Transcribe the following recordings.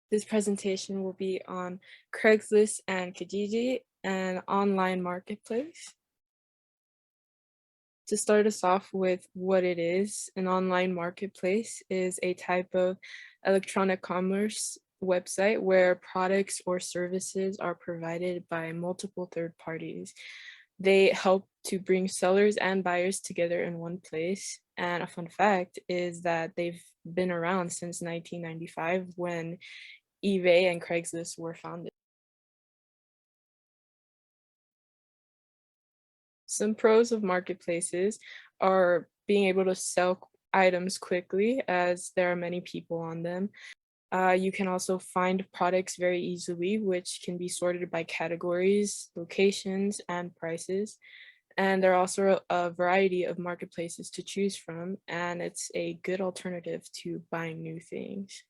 This presentation will be on Craigslist and Kijiji, an online marketplace. To start us off with what it is, an online marketplace is a type of electronic commerce website where products or services are provided by multiple third parties. They help to bring sellers and buyers together in one place. And a fun fact is that they've been around since 1995 when eBay and Craigslist were founded. Some pros of marketplaces are being able to sell items quickly as there are many people on them. You can also find products very easily, which can be sorted by categories, locations, and prices. And there are also a variety of marketplaces to choose from, and it's a good alternative to buying new things.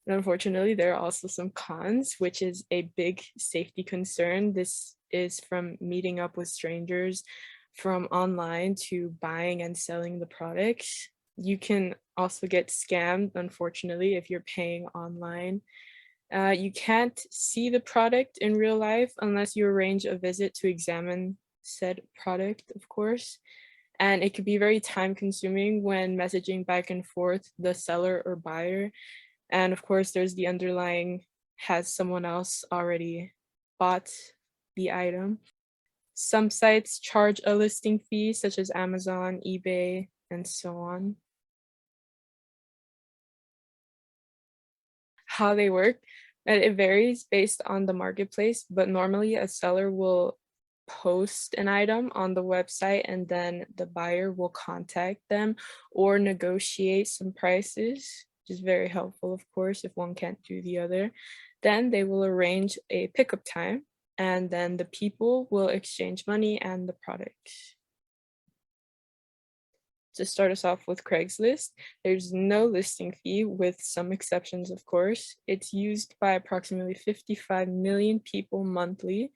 And unfortunately, there are also some cons, which is a big safety concern. This is from meeting up with strangers, from online to buying and selling the products. You can also get scammed, unfortunately, if you're paying online. You can't see the product in real life unless you arrange a visit to examine said product, of course. And it could be very time consuming when messaging back and forth the seller or buyer. And of course, there's the underlying, has someone else already bought the item? Some sites charge a listing fee, such as Amazon, eBay, and so on. How they work, it varies based on the marketplace, but normally a seller will post an item on the website and then the buyer will contact them or negotiate some prices, which is very helpful, of course, if one can't do the other. Then they will arrange a pickup time and then the people will exchange money and the products. To start us off with Craigslist, there's no listing fee with some exceptions, of course. It's used by approximately 55 million people monthly.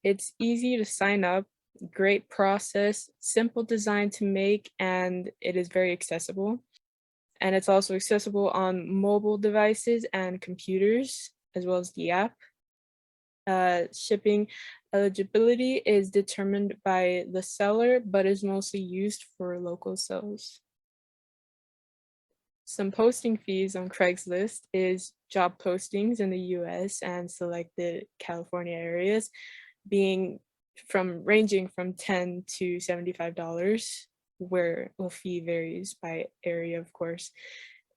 It's easy to sign up, great process, simple design to make, and it is very accessible. And it's also accessible on mobile devices and computers, as well as the app. Shipping eligibility is determined by the seller, but is mostly used for local sales. Some posting fees on Craigslist is job postings in the US and selected California areas ranging from $10 to $75, where the fee varies by area, of course.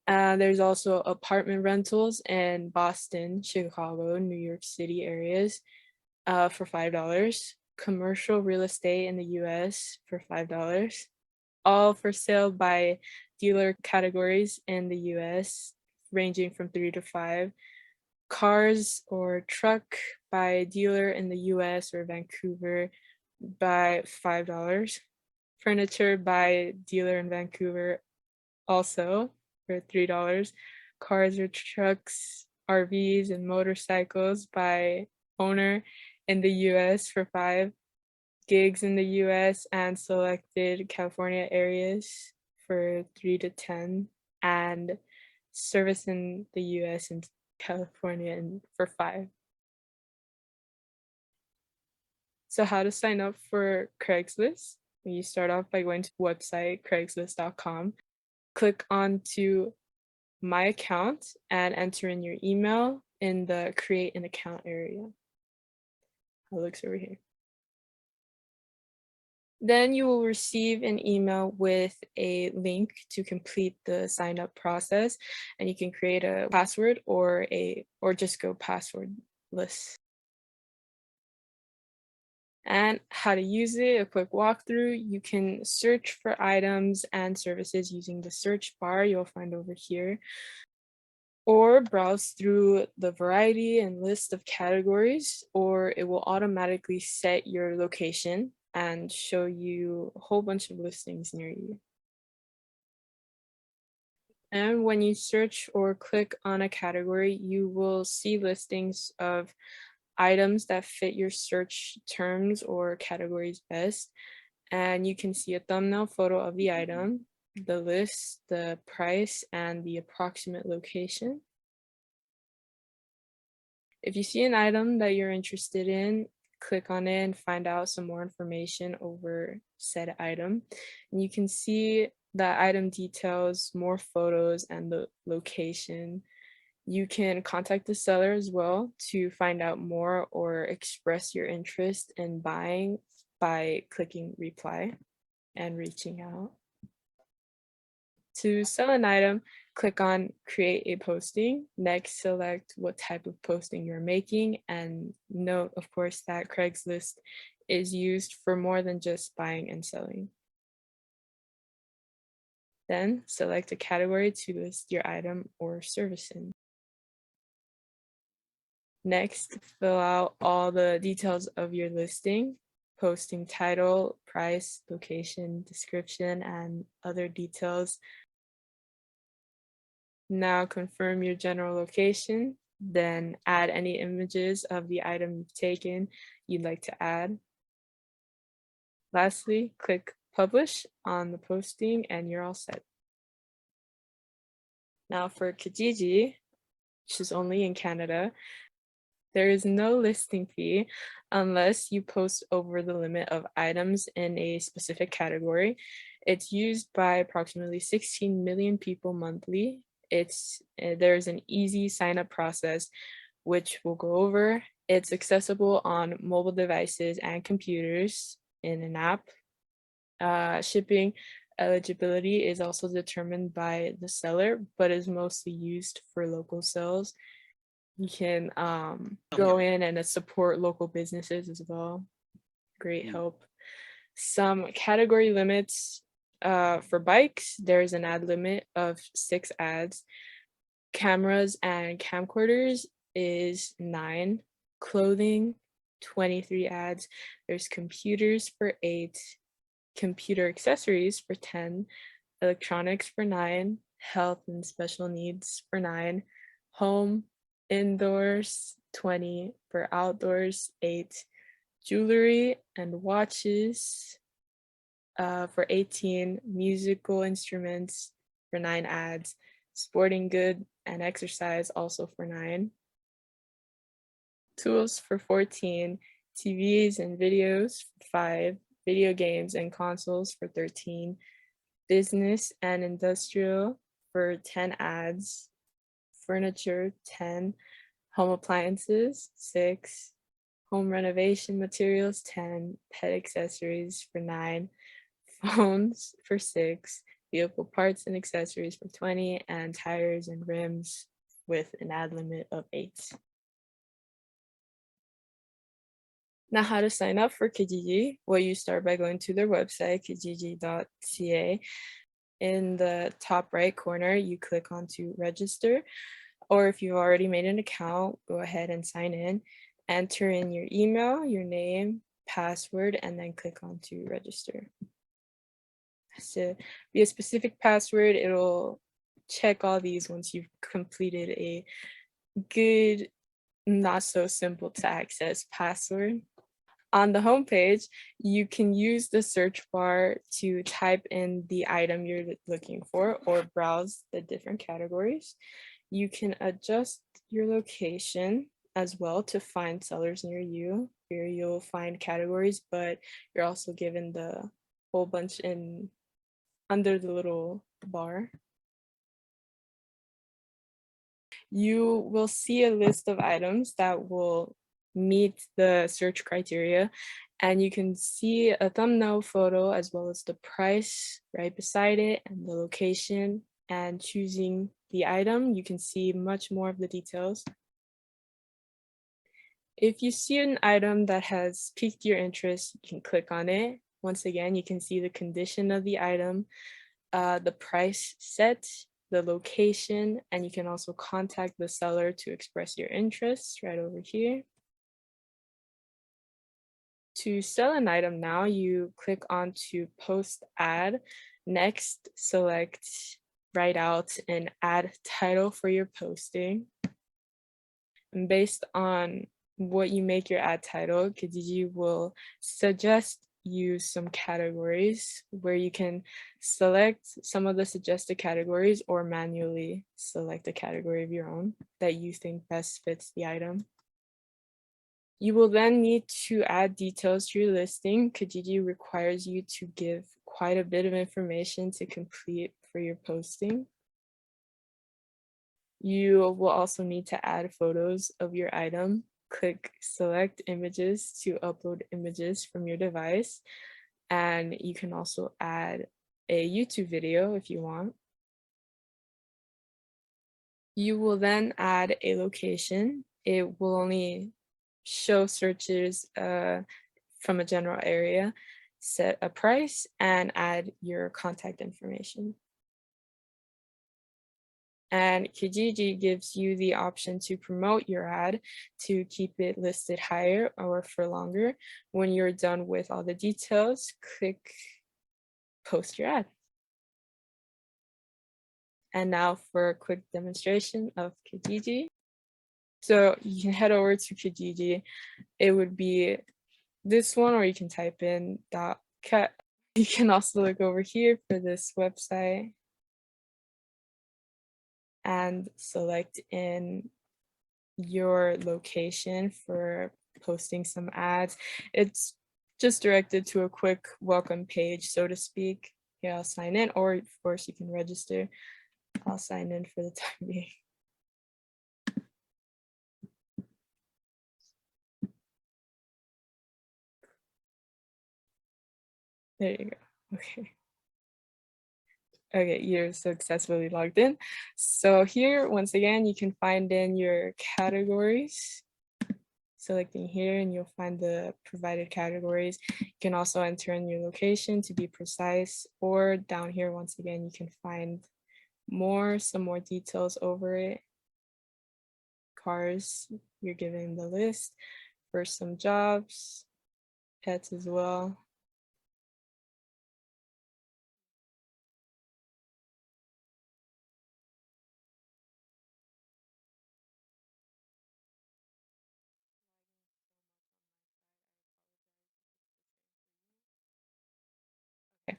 There's also apartment rentals in Boston, Chicago, New York City areas for $5. Commercial real estate in the US for $5. All for sale by dealer categories in the US, ranging from 3 to 5. Cars or truck by dealer in the US or Vancouver by $5. Furniture by dealer in Vancouver also for $3. Cars or trucks, RVs, and motorcycles by owner in the US for $5. Gigs in the US and selected California areas for $3 to $10, and service in the US and California for $5. So how to sign up for Craigslist? You start off by going to the website craigslist.com. Click on to My Account and enter in your email in the Create an Account area. How it looks over here. Then you will receive an email with a link to complete the sign up process, and you can create a password or just go passwordless. And how to use it, a quick walkthrough. You can search for items and services using the search bar you'll find over here, or browse through the variety and list of categories, or it will automatically set your location and show you a whole bunch of listings near you. And when you search or click on a category, you will see listings of items that fit your search terms or categories best. And you can see a thumbnail photo of the item, the list, the price, and the approximate location. If you see an item that you're interested in, click on it and find out some more information over said item. And you can see the item details, more photos, and the location. You can contact the seller as well to find out more or express your interest in buying by clicking reply and reaching out. To sell an item, click on create a posting. Next, select what type of posting you're making, and note, of course, that Craigslist is used for more than just buying and selling. Then select a category to list your item or service in. Next, fill out all the details of your listing, posting title, price, location, description, and other details. Now confirm your general location, then add any images of the item you've taken you'd like to add. Lastly, click publish on the posting and you're all set. Now for Kijiji, which is only in Canada, there is no listing fee unless you post over the limit of items in a specific category. It's used by approximately 16 million people monthly. There's an easy sign up process, which we'll go over. It's accessible on mobile devices and computers in an app. Shipping eligibility is also determined by the seller, but is mostly used for local sales. You can go in and support local businesses as well. Great help. Some category limits for bikes, there's an ad limit of 6 ads. Cameras and camcorders is 9. Clothing, 23 ads. There's computers for 8. Computer accessories for 10. Electronics for 9. Health and special needs for 9. Home, indoors 20. For outdoors 8. Jewelry and watches for 18. Musical instruments for 9 ads. Sporting good and exercise also for 9. Tools for 14. TVs and videos for 5. Video games and consoles for 13. Business and industrial for 10 ads. Furniture 10. Home appliances 6. Home renovation materials 10. Pet accessories for 9. Phones for 6. Vehicle parts and accessories for 20. And tires and rims with an ad limit of 8. Now, how to sign up for Kijiji? Well, you start by going to their website, kijiji.ca. In the top right corner, you click on to register, or if you've already made an account, go ahead and sign in. Enter in your email, your name, password, and then click on to register. So be a specific password. It'll check all these once you've completed a good, not so simple to access password. On the homepage, you can use the search bar to type in the item you're looking for or browse the different categories. You can adjust your location as well to find sellers near you. Here you'll find categories, but you're also given the whole bunch under the little bar. You will see a list of items that will meet the search criteria, and you can see a thumbnail photo as well as the price right beside it and the location. And choosing the item, you can see much more of the details. If you see an item that has piqued your interest, you can click on it. Once again, you can see the condition of the item, the price set, the location, and you can also contact the seller to express your interests right over here. To sell an item now, you click on to post ad. Next, select write out an ad title for your posting. And based on what you make your ad title, Kijiji will suggest you some categories where you can select some of the suggested categories or manually select a category of your own that you think best fits the item. You will then need to add details to your listing. Kijiji requires you to give quite a bit of information to complete for your posting. You will also need to add photos of your item. Click select images to upload images from your device. And you can also add a YouTube video if you want. You will then add a location. It will only show searches from a general area, set a price, and add your contact information. And Kijiji gives you the option to promote your ad to keep it listed higher or for longer. When you're done with all the details, click post your ad. And now for a quick demonstration of Kijiji. So you can head over to Kijiji. It would be this one, or you can type in .cat. You can also look over here for this website and select in your location for posting some ads. It's just directed to a quick welcome page, so to speak. Here, I'll sign in, or of course you can register. I'll sign in for the time being. There you go. Okay. Okay, you're successfully logged in. So here, once again, you can find in your categories. Selecting here and you'll find the provided categories. You can also enter in your location to be precise, or down here, once again, you can find some more details over it. Cars, you're given the list for some jobs, pets as well. Okay.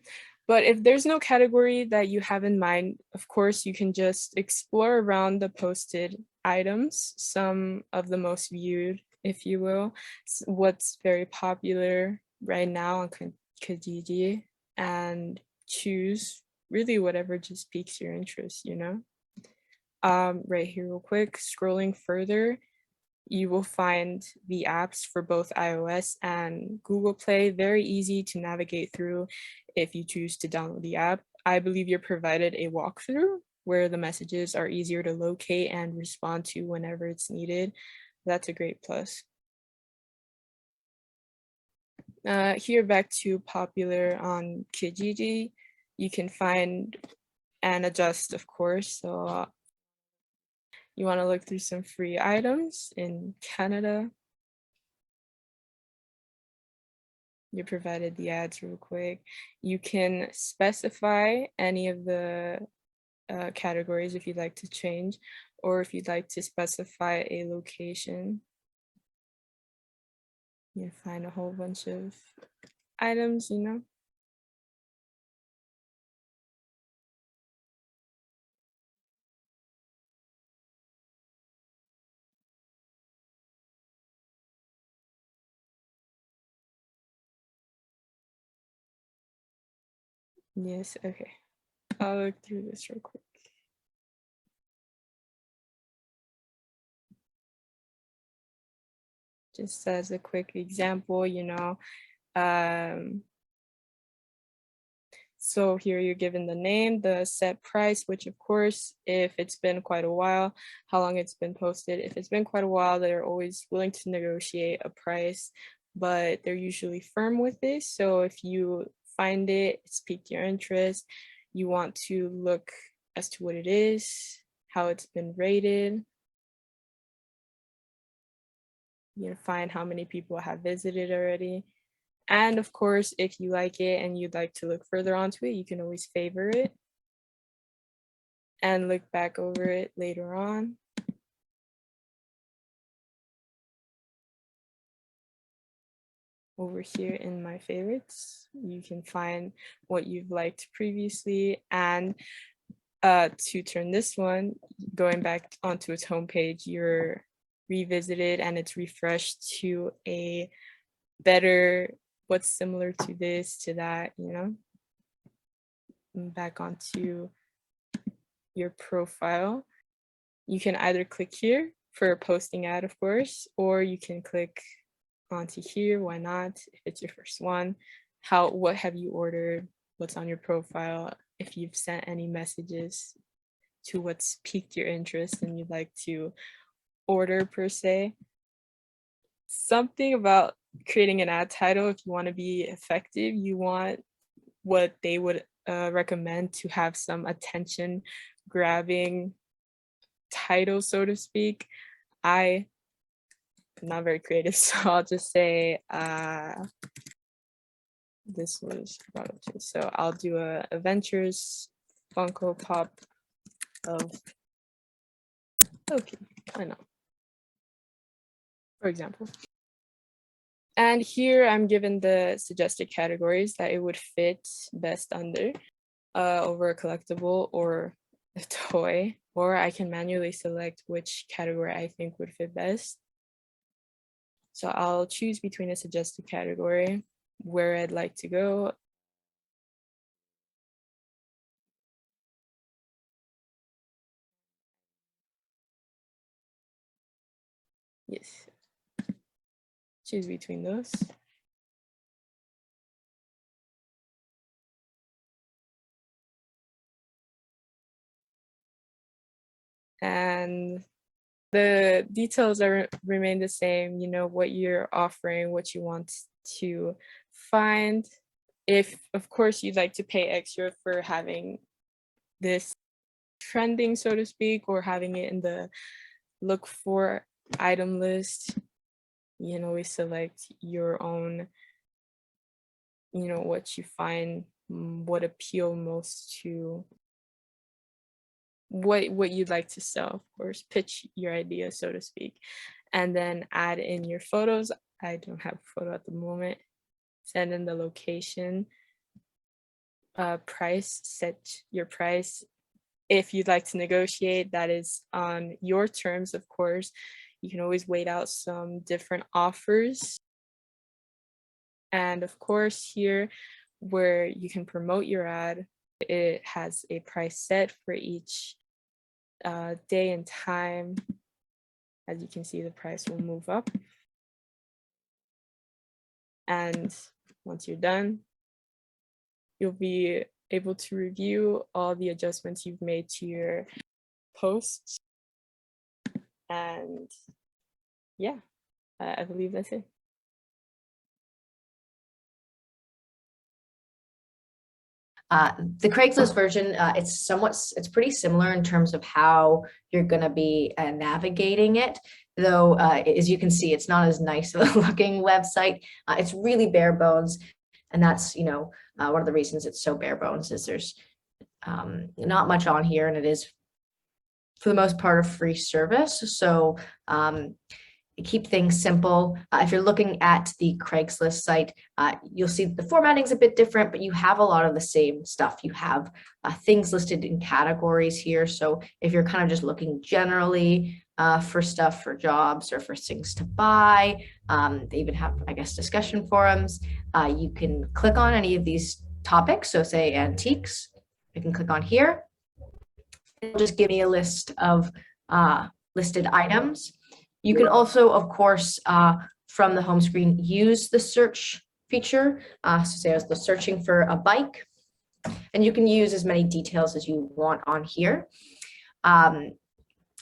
But if there's no category that you have in mind, of course, you can just explore around the posted items, some of the most viewed, if you will, what's very popular right now on Kijiji, and choose really whatever just piques your interest, you know? Right here real quick, scrolling further, you will find the apps for both iOS and Google Play, very easy to navigate through if you choose to download the app. I believe you're provided a walkthrough where the messages are easier to locate and respond to whenever it's needed. That's a great plus. Here back to popular on Kijiji, you can find and adjust, of course. So you want to look through some free items in Canada. You're provided the ads real quick. You can specify any of the categories if you'd like to change, or if you'd like to specify a location. You find a whole bunch of items, you know. Yes, okay. I'll look through this real quick. Just as a quick example, you know, so here you're given the name, the set price, which of course, if it's been quite a while, how long it's been posted. If it's been quite a while, they're always willing to negotiate a price, but they're usually firm with this. So if you find it's piqued your interest, you want to look as to what it is, how it's been rated. You know, find how many people have visited already. And of course, if you like it and you'd like to look further onto it, you can always favorite it and look back over it later on. over here in my favorites. You can find what you've liked previously, and to turn this one, going back onto its homepage, you're revisited and it's refreshed to a better, what's similar to this, to that, you know, back onto your profile. You can either click here for a posting ad, of course, or you can click onto here. Why not? If it's your first one, what have you ordered? What's on your profile? If you've sent any messages to what's piqued your interest and you'd like to order per se. Something about creating an ad title, if you want to be effective, you want what they would recommend to have some attention grabbing title, so to speak. I'm not very creative, so I'll just say this was brought up to. So I'll do a Adventures Funko Pop of Loki. I know, for example. And here I'm given the suggested categories that it would fit best under, over a collectible or a toy, or I can manually select which category I think would fit best. So I'll choose between a suggested category, where I'd like to go. Yes, choose between those. And the details remain the same, you know, what you're offering, what you want to find. If, of course, you'd like to pay extra for having this trending, so to speak, or having it in the look for item list, you can always select your own, you know, what you find, what appeal most to what you'd like to sell, of course, pitch your idea, so to speak, and then add in your photos. I don't have a photo at the moment. Send in the location, price, set your price. If you'd like to negotiate, that is on your terms, of course. You can always wait out some different offers. And of course, here where you can promote your ad, it has a price set for each day and time. As you can see, the price will move up. And once you're done, you'll be able to review all the adjustments you've made to your posts. And yeah, I believe that's it. The Craigslist version, it's pretty similar in terms of how you're going to be navigating it, though, as you can see, it's not as nice of a looking website. It's really bare bones, and that's, you know, one of the reasons it's so bare bones is there's not much on here, and it is for the most part a free service. So keep things simple. If you're looking at the Craigslist site, you'll see the formatting's a bit different, but you have a lot of the same stuff. You have things listed in categories here. So if you're kind of just looking generally for stuff for jobs or for things to buy, they even have, I guess, discussion forums. You can click on any of these topics. So say antiques, you can click on here. It'll just give me a list of listed items. You can also, of course, from the home screen, use the search feature. So say I was searching for a bike, and you can use as many details as you want on here. And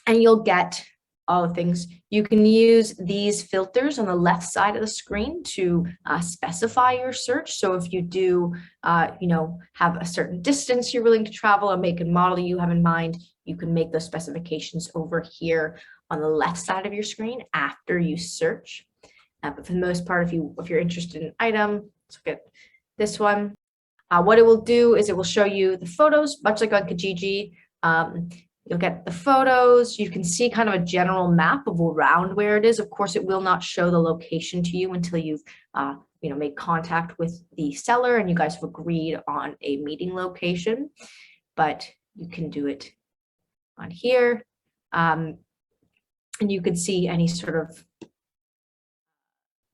you'll get all the things. You can use these filters on the left side of the screen to specify your search. So if you do, you know, have a certain distance you're willing to travel, a make and model you have in mind, you can make those specifications over here on the left side of your screen after you search. But for the most part, if you're interested in an item, let's look at this one. What it will do is it will show you the photos, much like on Kijiji. You'll get the photos. You can see kind of a general map of around where it is. Of course, it will not show the location to you until you've made contact with the seller and you guys have agreed on a meeting location, but you can do it on here. And you could see any sort of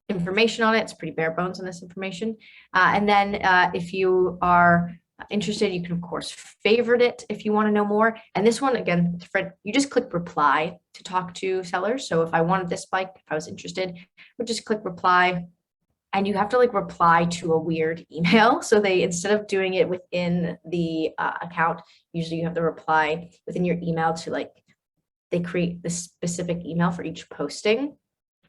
information on it. It's pretty bare bones on this information. And then if you are interested, you can of course favorite it if you want to know more. And this one, again, different. You just click reply to talk to sellers. So if I wanted this bike, if I was interested, I would just click reply, and you have to like reply to a weird email. So they, instead of doing it within the account, usually you have to reply within your email to like, they create the specific email for each posting.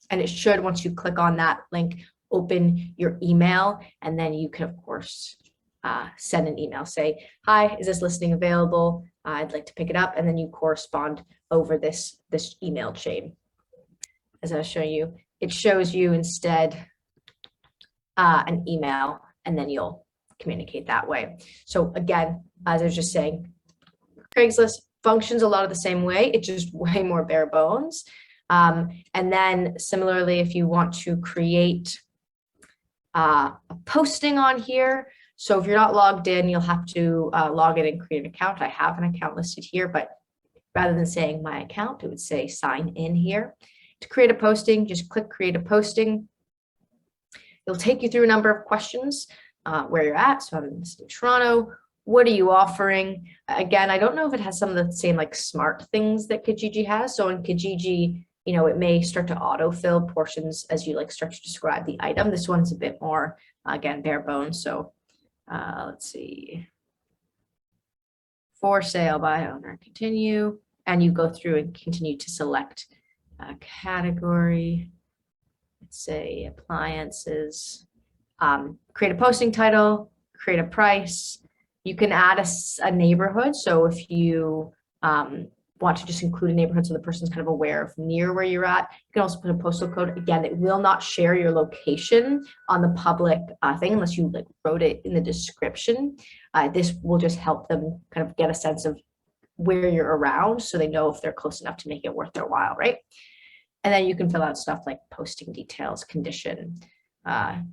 And it should, once you click on that link, open your email, and then you can of course send an email, say, hi, is this listing available? I'd like to pick it up. And then you correspond over this email chain. As I was showing you, it shows you instead an email, and then you'll communicate that way. So again, as I was just saying, Craigslist functions a lot of the same way. It's just way more bare bones. And then similarly, if you want to create a posting on here, so if you're not logged in, you'll have to log in and create an account. I have an account listed here, but rather than saying my account, it would say sign in here. To create a posting, just click create a posting. It'll take you through a number of questions where you're at. So I'm in the city of Toronto. What are you offering? Again, I don't know if it has some of the same like smart things that Kijiji has. So in Kijiji, it may start to autofill portions as you like start to describe the item. This one's a bit more, again, bare bones. So let's see. For sale by owner, continue. And you go through and continue to select a category. Let's say appliances. Create a posting title, create a price. You can add a neighborhood. So if you want to just include a neighborhood so the person's kind of aware of near where you're at, you can also put a postal code. Again, it will not share your location on the public thing unless you like wrote it in the description. This will just help them kind of get a sense of where you're around so they know if they're close enough to make it worth their while, right? And then you can fill out stuff like posting details, condition.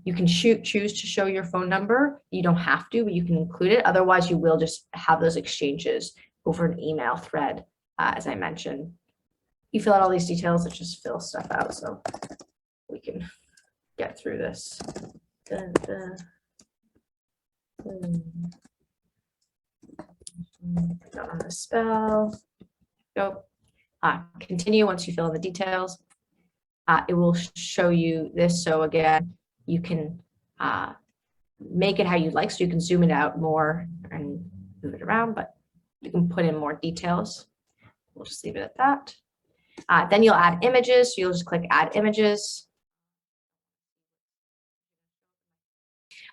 You can choose to show your phone number. You don't have to, but you can include it. Otherwise, you will just have those exchanges over an email thread, as I mentioned. You fill out all these details, it just fills stuff out so we can get through this. Don't know how to spell. Go. Continue once you fill in the details. It will show you this. So again, you can make it how you like. So you can zoom it out more and move it around, but you can put in more details. We'll just leave it at that. Then you'll add images. So you'll just click add images.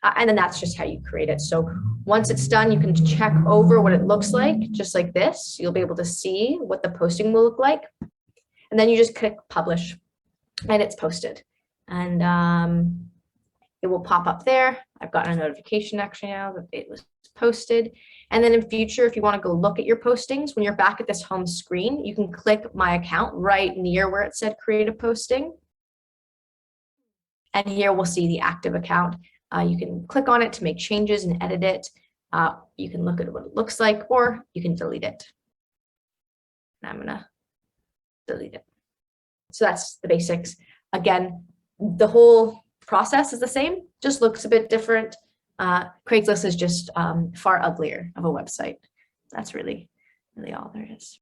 And then that's just how you create it. So once it's done, you can check over what it looks like, just like this. You'll be able to see what the posting will look like. And then you just click publish and it's posted. And it will pop up there. I've gotten a notification actually now that it was posted. And then in future, if you want to go look at your postings, when you're back at this home screen, you can click my account right near where it said create a posting. And here we'll see the active account. You can click on it to make changes and edit it. You can look at what it looks like, or you can delete it. And I'm gonna delete it. So that's the basics. Again, the whole process is the same, just looks a bit different. Craigslist is just far uglier of a website. That's really all there is.